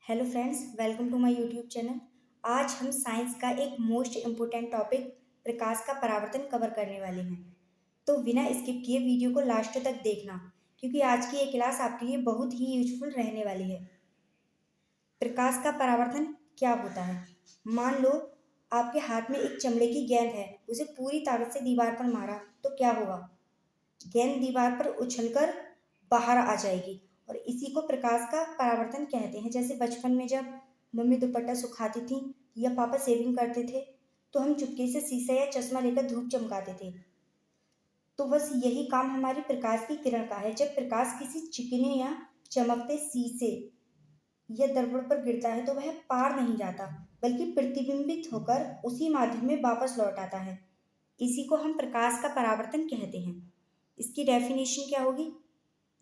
Hello friends, welcome to my YouTube channel. आज हम science का एक मोस्ट इम्पोर्टेंट टॉपिक प्रकाश का परावर्तन कवर करने वाले हैं। तो बिना स्किप किए वीडियो को लास्ट तक देखना, क्योंकि आज की ये क्लास आपके लिए बहुत ही यूजफुल रहने वाली है। प्रकाश का परावर्तन क्या होता है? मान लो आपके हाथ में एक चमड़े की गेंद है, उसे पूरी ताकत से दीवार पर मारा तो क्या होगा? गेंद दीवार पर उछलकर बाहर आ जाएगी और इसी को प्रकाश का परावर्तन कहते हैं। जैसे बचपन में जब मम्मी दुपट्टा सुखाती थी या पापा शेविंग करते थे तो हम चुपके से शीशा या चश्मा लेकर धूप चमकाते थे। तो बस यही काम हमारी प्रकाश की किरण का है। जब प्रकाश किसी चिकने या चमकते शीशे या दर्पण पर गिरता है तो वह पार नहीं जाता, बल्कि प्रतिबिंबित होकर उसी माध्यम में वापस लौट आता है। इसी को हम प्रकाश का परावर्तन कहते हैं। इसकी डेफिनेशन क्या होगी?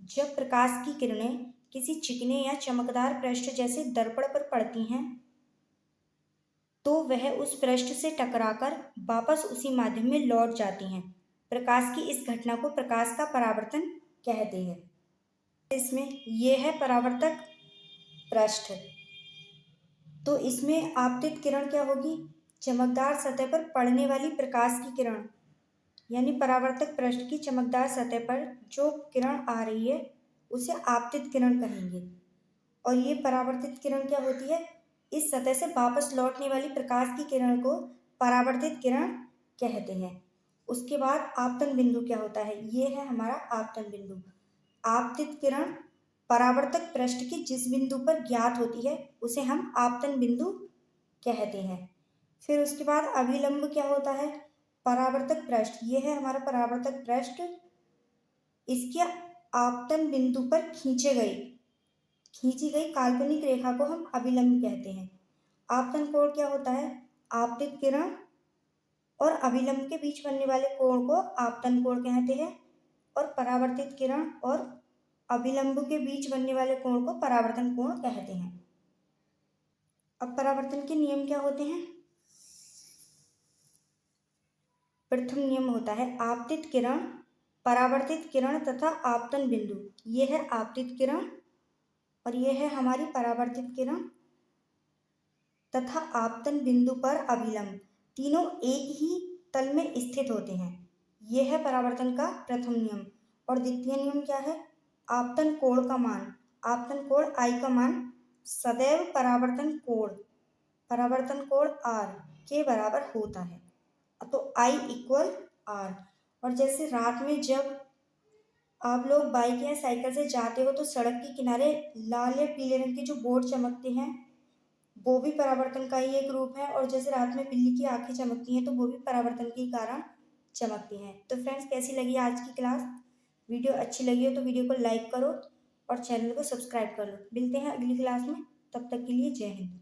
जब प्रकाश की किरणें किसी चिकने या चमकदार पृष्ठ जैसे दर्पण पर पड़ती हैं तो वह उस पृष्ठ से टकराकर वापस उसी माध्यम में लौट जाती हैं। प्रकाश की इस घटना को प्रकाश का परावर्तन कहते हैं। इसमें यह है परावर्तक पृष्ठ। तो इसमें आपतित किरण क्या होगी? चमकदार सतह पर पड़ने वाली प्रकाश की किरण, यानी परावर्तक पृष्ठ की चमकदार सतह पर जो किरण आ रही है उसे आपतित किरण कहेंगे। और ये परावर्तित किरण क्या होती है? इस सतह से वापस लौटने वाली प्रकाश की किरण को परावर्तित किरण कहते हैं। उसके बाद आपतन बिंदु क्या होता है? ये है हमारा आपतन बिंदु। आपतित किरण परावर्तक पृष्ठ की जिस बिंदु पर ज्ञात होती है उसे हम आपतन बिंदु कहते हैं। फिर उसके बाद अभिलंब क्या होता है? परावर्तक पृष्ठ, ये है हमारा परावर्तक पृष्ठ। इसके आपतन बिंदु पर खींची गई काल्पनिक रेखा को हम अभिलंब कहते हैं। आपतन कोण क्या होता है? आपतित किरण और अभिलंब के बीच बनने वाले कोण को आपतन कोण कहते हैं और परावर्तित किरण और अभिलंब के बीच बनने वाले कोण को परावर्तन कोण कहते हैं। अब परावर्तन के नियम क्या होते हैं? प्रथम नियम होता है आपतित किरण, परावर्तित किरण तथा आपतन बिंदु। ये है आपतित किरण और ये है हमारी परावर्तित किरण तथा आपतन बिंदु पर अभिलंब, तीनों एक ही तल में स्थित होते हैं। यह है परावर्तन का प्रथम नियम। और द्वितीय नियम क्या है? आपतन कोण का मान, आपतन कोण I का मान सदैव परावर्तन कोण R के बराबर होता है। तो I इक्वल R। और जैसे रात में जब आप लोग बाइक या साइकिल से जाते हो तो सड़क के किनारे लाल या पीले रंग के जो बोर्ड चमकते हैं वो भी परावर्तन का ही एक रूप है। और जैसे रात में बिल्ली की आंखें चमकती हैं तो वो भी परावर्तन के कारण चमकती हैं। तो फ्रेंड्स, कैसी लगी आज की क्लास? वीडियो अच्छी लगी हो तो वीडियो को लाइक करो और चैनल को सब्सक्राइब कर लो। मिलते हैं अगली क्लास में, तब तक के लिए जय हिंद।